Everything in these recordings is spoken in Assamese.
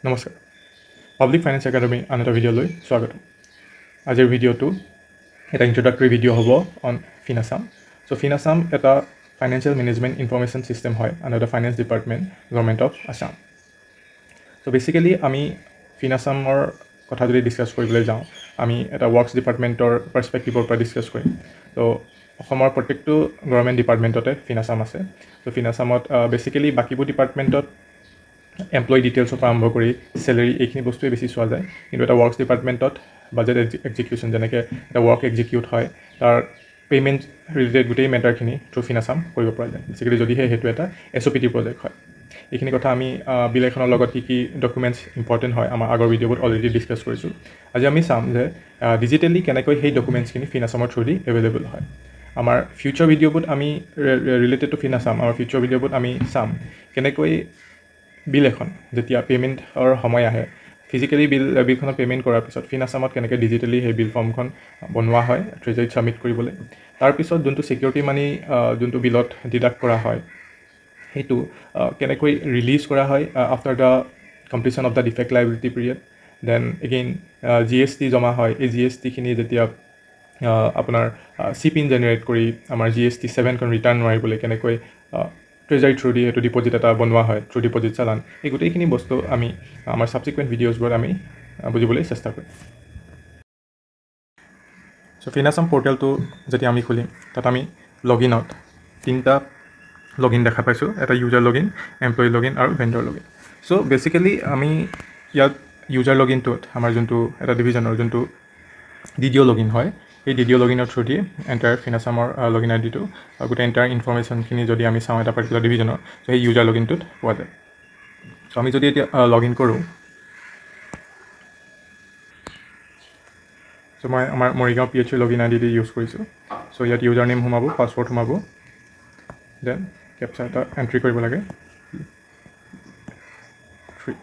নমস্কাৰ পাব্লিক ফাইনেন্স একাডেমি আন এটা ভিডিঅ'লৈ স্বাগতম আজিৰ ভিডিঅ'টো এটা ইন্ট্ৰডাক্টৰী ভিডিঅ' হ'ব অন ফিনাছাম চ' ফিনাছাম এটা ফাইনেন্সিয়েল মেনেজমেণ্ট ইনফৰমেশ্যন ছিষ্টেম হয় under the finance department government of Assam so' basically আমি ফিনাছামৰ কথা যদি ডিছকাছ কৰিবলৈ যাওঁ আমি এটা ৱৰ্কছ ডিপাৰ্টমেণ্টৰ পাৰ্চপেক্টিভৰ পৰা ডিছকাছ কৰিম ত' অসমৰ প্ৰত্যেকটো গভৰ্ণমেণ্ট ডিপাৰ্টমেণ্টতে ফিনাছাম আছে চ' ফিনাছামত বেচিকেলি বাকীবোৰ ডিপাৰ্টমেণ্টত এমপ্লয়ী ডিটেইলছৰ পৰা আৰম্ভ কৰি চেলেৰি এইখিনি বস্তুৱে বেছি চোৱা যায় কিন্তু এটা ৱৰ্কছ ডিপাৰ্টমেণ্টত বাজেট এক্সিকিউশ্যন যেনেকৈ এটা ৱৰ্ক এক্সিকিউট হয় তাৰ পে'মেণ্ট ৰিলেটেড গোটেই মেটাৰখিনি থ্ৰু ফিনাছাম কৰিব পৰা যায় বেচিকেলি যদিহে সেইটো এটা SOPT প্ৰজেক্ট হয় এইখিনি কথা আমি বিল এখনৰ লগত কি ডকুমেণ্টছ ইম্পৰ্টেণ্ট হয় আমাৰ আগৰ ভিডিঅ'বোৰত অলৰেডি ডিছকাছ কৰিছোঁ আজি আমি চাম যে ডিজিটেলি কেনেকৈ সেই ডকুমেণ্টছখিনি ফিনাছামৰ থ্ৰুদি এভেইলেবল হয় আমাৰ ফিউচাৰ ভিডিঅ'বোৰত আমি ৰিলেটেড টু ফিনাছাম আমাৰ ফিউচাৰ ভিডিঅ'বোৰত আমি চাম কেনেকৈ বিল এখন যেতিয়া পে'মেণ্টৰ সময় আহে ফিজিকেলি বিলখনত পে'মেণ্ট কৰাৰ পিছত ফিনাছামত কেনেকৈ ডিজিটেলি সেই বিল ফৰ্মখন বনোৱা হয় ট্ৰেজাৰীত ছাবমিট কৰিবলৈ তাৰপিছত যোনটো ছিকিউৰিটি মানি যোনটো বিলত ডিডাক্ট কৰা হয় সেইটো কেনেকৈ ৰিলিজ কৰা হয় after the completion of the defect liability period then again GST জমা হয় এই GSTখিনি যেতিয়া আপোনাৰ চিপিন জেনেৰেট কৰি আমাৰ GST 7খন ৰিটাৰ্ণ মাৰিবলৈ কেনেকৈ ট্ৰেজাৰী থ্ৰু দি সেইটো ডিপজিট এটা বনোৱা হয় থ্ৰু ডিপজিট চালান এই গোটেইখিনি বস্তু আমি আমাৰ ছাবচিকুৱেণ্ট ভিডিঅ'জবোৰত আমি বুজিবলৈ চেষ্টা কৰিম চ' ফিনাছাম পৰ্টেলটো যেতিয়া আমি খুলিম তাত আমি লগইনত তিনিটা লগইন দেখা পাইছোঁ এটা ইউজাৰ লগইন এমপ্লয়ী লগইন আৰু ভেণ্ডৰ লগইন চ' বেচিকেলি আমি ইয়াত ইউজাৰ লগইনটোত আমাৰ যোনটো এটা ডিভিজনৰ যোনটো DDO লগইন হয় এই DDO লগইনৰ থ্ৰু দি এণ্টায়াৰ ফিনাছামৰ লগইন আইডিটো গোটেই এণ্টায়াৰ ইনফৰমেশ্যনখিনি যদি আমি চাওঁ এটা পাৰ্টিকুলাৰ ডিভিজনৰ চ' সেই ইউজাৰ লগইনটোত পোৱা যায় চ' আমি যদি এতিয়া লগইন কৰোঁ চ' মই আমাৰ মৰিগাঁও PHC লগইন আইডি দি ইউজ কৰিছোঁ চ' ইয়াত ইউজাৰ নেম সোমাব পাছৱৰ্ড সোমাব দেন কেপচা এটা এণ্ট্ৰি কৰিব লাগে 3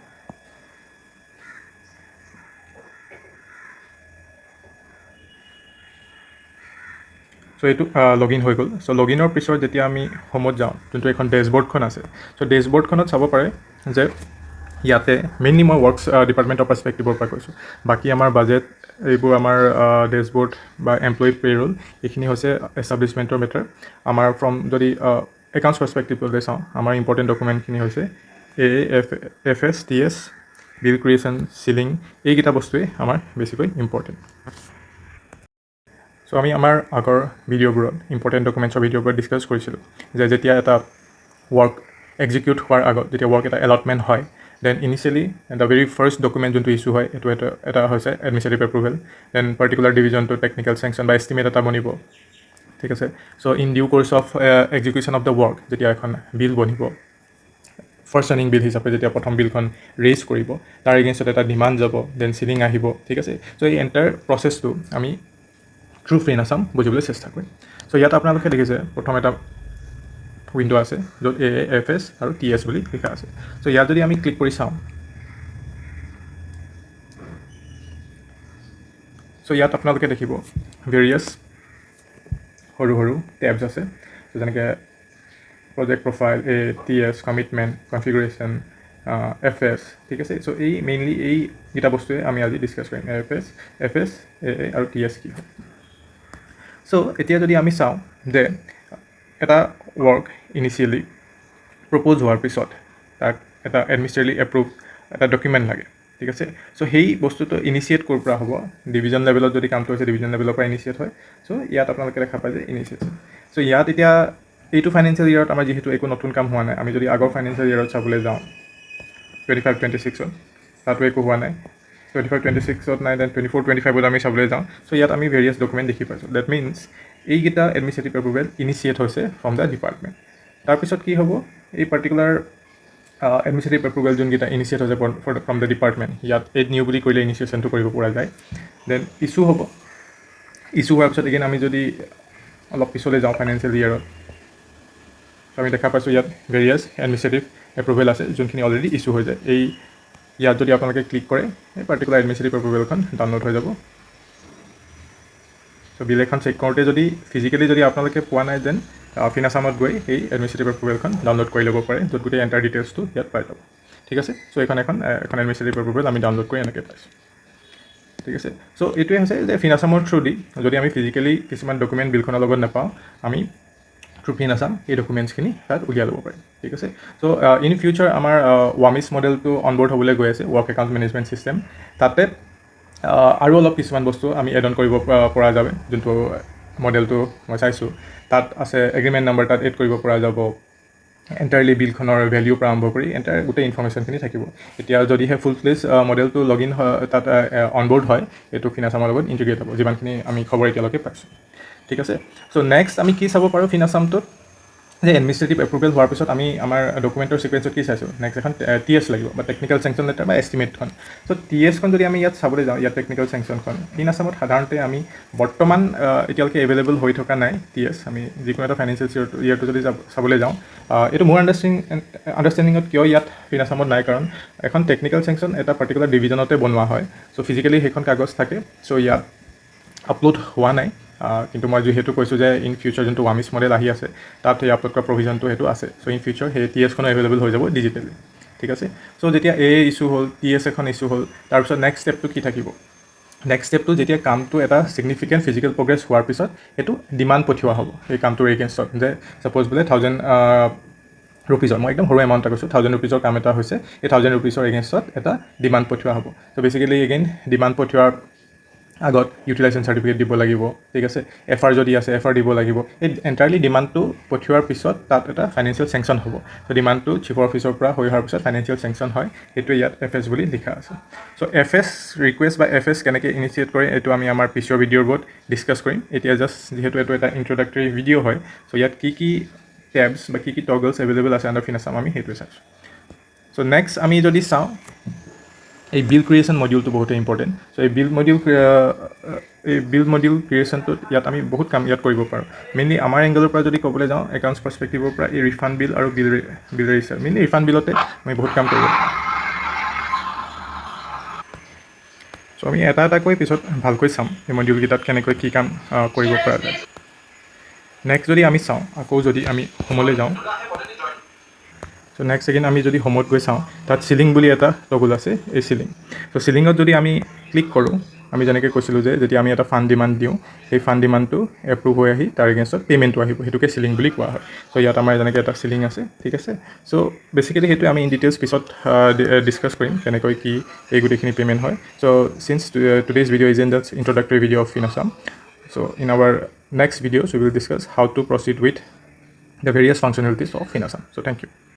চ' এইটো লগইন হৈ গ'ল চ' লগইনৰ পিছত যেতিয়া আমি হোমত যাওঁ যোনটো এখন ডেছবৰ্ডখন আছে চ' ডেছবৰ্ডখনত চাব পাৰে যে ইয়াতে মেইনলি মই ৱৰ্কছ ডিপাৰ্টমেণ্টৰ পাৰ্চপেক্টিভৰ পৰা কৈছোঁ বাকী আমাৰ বাজেট এইবোৰ আমাৰ ডেছবৰ্ড বা এমপ্লয়ী পে'ৰোল এইখিনি হৈছে এষ্টাব্লিছমেণ্টৰ মেটাৰ আমাৰ ফ্ৰম যদি একাউণ্টছ পাৰ্চপেক্টিভলৈ চাওঁ আমাৰ ইম্পৰ্টেণ্ট ডকুমেণ্টখিনি হৈছে AFS TS বিল ক্ৰিয়েশ্যন চিলিং এইকেইটা বস্তুৱেই আমাৰ বেছিকৈ ইম্পৰ্টেণ্ট চ' আমি আমাৰ আগৰ ভিডিঅ'বোৰত ইম্পৰ্টেণ্ট ডকুমেণ্টছৰ ভিডিঅ'বোৰত ডিছকাছ কৰিছিলোঁ যে যেতিয়া এটা ৱৰ্ক এক্সিকিউট হোৱাৰ আগত যেতিয়া ৱৰ্ক এটা এলটমেণ্ট হয় then initially the very first document যোনটো ইছ্যু হয় এইটো এটা হৈছে এডমিনিষ্ট্ৰেটিভ এপ্ৰুভেল দেন পাৰ্টিকুলাৰ ডিভিজনটো টেকনিকেল চেংচন বা এষ্টিমেট এটা বনিব ঠিক আছে so' in due course of execution of the work যেতিয়া এখন বিল বনিব ফাৰ্ষ্ট ৰানিং বিল হিচাপে যেতিয়া প্ৰথম বিলখন ৰেইজ কৰিব তাৰ এগেইনষ্টত এটা ডিমাণ্ড যাব দেন চিলিং আহিব ঠিক আছে চ' এই এণ্টায়াৰ প্ৰচেছটো আমি থ্ৰু ফিনাছাম বুজিবলৈ চেষ্টা কৰিম চ' ইয়াত আপোনালোকে দেখিছে প্ৰথম এটা উইণ্ড' আছে য'ত AFS আৰু TS বুলি লিখা আছে চ' ইয়াত যদি আমি ক্লিক কৰি চাওঁ চ' ইয়াত আপোনালোকে দেখিব ভেৰিয়াছ সৰু সৰু টেবছ আছে চ' যেনেকৈ project profile TS commitment configuration FS ঠিক আছে চ' এই মেইনলি এইকেইটা বস্তুৱে আমি আজি ডিছকাছ কৰিম AFS FS আৰু TS কি হয় চ' এতিয়া যদি আমি চাওঁ যে এটা ৱৰ্ক ইনিচিয়েলি প্ৰপ'জ হোৱাৰ পিছত তাক এটা এডমিনিষ্ট্ৰেটিভলি এপ্ৰুভ এটা ডকুমেণ্ট লাগে ঠিক আছে চ' সেই বস্তুটো ইনিচিয়েট ক'ৰ পৰা হ'ব ডিভিজন লেভেলত যদি কামটো হৈছে ডিভিজন লেভেলৰ পৰা ইনিচিয়েট হয় চ' ইয়াত আপোনালোকে দেখা পায় যে ইনিচিয়েশ্যন চ' ইয়াত এতিয়া এইটো ফাইনেন্সিয়েল ইয়েৰত আমাৰ যিহেতু একো নতুন কাম হোৱা নাই আমি যদি আগৰ ফাইনেন্সিয়েল ইয়েৰত চাবলৈ যাওঁ 25-26ত তাতো একো হোৱা নাই 25-26ত নাই দেন 24-25ত আমি চাবলৈ যাওঁ চ' ইয়াত আমি ভেৰিয়াছ ডকুমেণ্ট দেখি পাইছোঁ ডেট মিনছ এইকেইটা এডমিনিষ্ট্ৰেটিভ এপ্ৰুভেল ইনিচিয়েট হৈছে ফ্ৰম দ্য ডিপাৰ্টমেণ্ট তাৰপিছত কি হ'ব এই পাৰ্টিকুলাৰ এডমিনিষ্ট্ৰেটিভ এপ্ৰুভেল যোনকেইটা ইনিচিয়েট হৈছে ফ্ৰম দ্য ডিপাৰ্টমেণ্ট ইয়াত এড নিউ বুলি কৰিলে ইনিচিয়েশ্যনটো কৰিব পৰা যায় দেন ইছ্যু হ'ব ইছ্যু হোৱাৰ পিছত এগেইন আমি যদি অলপ পিছলৈ যাওঁ ফাইনেন্সিয়েল ইয়েৰত আমি দেখা পাইছোঁ ইয়াত ভেৰিয়াছ এডমিনিষ্ট্ৰেটিভ এপ্ৰুভেল আছে যোনখিনি অলৰেডি ইছ্যু হৈ যায় এই ইয়াত যদি আপোনালোকে ক্লিক কৰে এই পাৰ্টিকুলাৰ এডমিনিষ্ট্ৰেটিভ এপ্ৰুভেলখন ডাউনলোড হৈ যাব চ' বিল এখন চেক কৰোঁতে যদি ফিজিকেলি যদি আপোনালোকে পোৱা নাই দেন ফিনাছামত গৈ এই এডমিনিষ্ট্ৰেটিভ এপ্ৰুভেলখন ডাউনলোড কৰি ল'ব পাৰে য'ত গোটেই এণ্টাৰ ডিটেইলছটো ইয়াত পাই যাব ঠিক আছে চ' এখন এডমিনিষ্ট্ৰেটিভ এপ্ৰুভেল আমি ডাউনলোড কৰি এনেকৈ পাইছোঁ ঠিক আছে চ' এইটোৱে হৈছে যে ফিনাছামৰ থ্ৰুদি যদি আমি ফিজিকেলি কিছুমান ডকুমেণ্ট বিলখনৰ লগত নাপাওঁ আমি থ্ৰু ফিনাছাম এই ডকুমেণ্টছখিনি তাত উলিয়াই ল'ব পাৰিম ঠিক আছে চ' ইন ফিউচাৰ আমাৰ ৱামিছ মডেলটো অনবৰ্ড হ'বলৈ গৈ আছে ৱৰ্ক একাউণ্ট মেনেজমেণ্ট ছিষ্টেম তাতে আৰু অলপ কিছুমান বস্তু আমি এড অন কৰিব পৰা যাব যোনটো মডেলটো মই চাইছোঁ তাত আছে এগ্ৰিমেণ্ট নাম্বাৰ তাত এড কৰিব পৰা যাব এণ্টাৰলি বিলখনৰ ভেলিউ পৰা আৰম্ভ কৰি এণ্টাৰ গোটেই ইনফৰ্মেশ্যনখিনি থাকিব এতিয়া যদিহে ফুল ফ্লেজ মডেলটো লগ ইন হয় তাত অনবৰ্ড হয় এইটো ফিনাছামৰ লগত ইণ্টিগ্ৰেট হ'ব যিমানখিনি আমি খবৰ এতিয়ালৈকে পাইছোঁ ঠিক আছে চ' নেক্সট আমি কি চাব পাৰোঁ ফিনাছামটোত যে এডমিনিষ্ট্ৰেটিভ এপ্ৰুভেল হোৱাৰ পিছত আমি আমাৰ ডকুমেণ্টৰ ছিকুৱেঞ্চত কি চাইছোঁ নেক্সট এখন TS লাগিব বা টেকনিকেল চেংচন লেটাৰ বা এষ্টিমেটখন চ' TSখন যদি আমি ইয়াত চাবলৈ যাওঁ ইয়াত টেকনিকেল চেংচনখন ফিনাছামত সাধাৰণতে আমি বৰ্তমান এতিয়ালৈকে এভেইলেবল হৈ থকা নাই TS আমি যিকোনো এটা ফাইনেন্সিয়েল ইয়াৰটো যদি চাবলৈ যাওঁ এইটো মোৰ আণ্ডাৰষ্টেণ্ডিঙত কিয় ইয়াত ফিনাছামত নাই কাৰণ এখন টেকনিকেল চেংচন এটা পাৰ্টিকুলাৰ ডিভিজনতে বনোৱা হয় চ' ফিজিকেলি সেইখন কাগজ থাকে চ' ইয়াত আপলোড হোৱা নাই কিন্তু মই যিহেতু কৈছোঁ যে ইন ফিউচাৰ যোনটো ৱামিছ মডেল আহি আছে তাত সেই আপলোড কৰা প্ৰভিজনটো সেইটো আছে চ' ইন ফিউচাৰ সেই TSখনো এভেইলেবল হৈ যাব ডিজিটেলি ঠিক আছে চ' যেতিয়া ইছ্যু হ'ল TS এখন ইছ্যু হ'ল তাৰপিছত নেক্সট ষ্টেপটো কি থাকিব নেক্সট ষ্টেপটো যেতিয়া কামটো এটা ছিগনিফিকেণ্ট ফিজিকেল প্ৰগ্ৰেছ হোৱাৰ পিছত সেইটো ডিমাণ্ড পঠিওৱা হ'ব সেই কামটোৰ এগেইনষ্টত যে ছাপ'জ বোলে 1000 ৰুপিজৰ মই একদম সৰু এমাউণ্ট এটা কৈছোঁ 1000 ৰুপিজৰ কাম এটা হৈছে এই 1000 ৰুপিজৰ এগেইনষ্টত এটা ডিমাণ্ড পঠিওৱা হ'ব চ' বেচিকেলি এগেইন ডিমাণ্ড পঠিওৱাৰ আগত ইউটিলাইজেশ্যন চাৰ্টিফিকেট দিব লাগিব ঠিক আছে FR যদি আছে FR দিব লাগিব এই এণ্টাৰলি ডিমাণ্ডটো পঠিওৱাৰ পিছত তাত এটা ফাইনেন্সিয়েল চেংচন হ'ব চ' ডিমাণ্ডটো চিফৰ অফিচৰ পৰা হৈ অহাৰ পিছত ফাইনেন্সিয়েল চেংচন হয় সেইটোৱে ইয়াত FS বুলি লিখা আছে চ' FS ৰিকুৱেষ্ট বা FS কেনেকৈ ইনিচিয়েট কৰে এইটো আমি আমাৰ পিছৰ ভিডিঅ'ৰ ওপৰত ডিছকাছ কৰিম এতিয়া জাষ্ট যিহেতু এইটো এটা ইণ্ট্ৰডাক্টৰী ভিডিঅ' হয় চ' ইয়াত কি টেবছ বা কি টগলছ এভেইলেবল আছে আণ্ডাৰ ফিনাছাম আমি সেইটোৱে চাইছোঁ চ' নেক্সট আমি যদি চাওঁ এই বিল ক্ৰিয়েশ্যন মডিউলটো বহুতেই ইম্পৰ্টেণ্ট চ' এই বিল মডিউল ক্ৰিয়েশ্যনটোত ইয়াত আমি বহুত কাম ইয়াত কৰিব পাৰোঁ মেইনলি আমাৰ এংগলৰ পৰা যদি ক'বলৈ যাওঁ একাউণ্টছ পাৰ্চপেক্টিভৰ পৰা এই ৰিফাণ্ড বিল আৰু বিল ৰেজিষ্টাৰ মেইনলি ৰিফাণ্ড বিলতে আমি বহুত কাম কৰিব পাৰোঁ চ' আমি এটা এটাকৈ পিছত ভালকৈ চাম এই মডিউলকেইটাত কেনেকৈ কি কাম কৰিব পৰা যায় নেক্সট যদি আমি চাওঁ আকৌ যদি আমি হোমলৈ যাওঁ চ' নেক্সট এগেইন আমি যদি হোমত গৈ চাওঁ তাত চিলিং বুলি এটা টগল আছে এই চিলিং চ' চিলিঙত যদি আমি ক্লিক কৰোঁ আমি যেনেকৈ কৈছিলোঁ যে যেতিয়া আমি এটা ফাণ্ড ডিমাণ্ড দিওঁ সেই ফাণ্ড ডিমাণ্ডটো এপ্ৰুভ হৈ আহি তাৰ এগেইনষ্টত পে'মেণ্টটো আহিব সেইটোকে চিলিং বুলি কোৱা হয় চ' ইয়াত আমাৰ যেনেকৈ এটা চিলিং আছে ঠিক আছে চ' বেচিকেলি সেইটোৱে আমি ইন ডিটেইলছ পিছত ডিছকাছ কৰিম কেনেকৈ কি এই গোটেইখিনি পে'মেণ্ট হয় so' since today's video' is in just introductory video' of ফিনাছাম so' in our next videos we will discuss how to proceed with the various functionalities of Finasam. So thank you.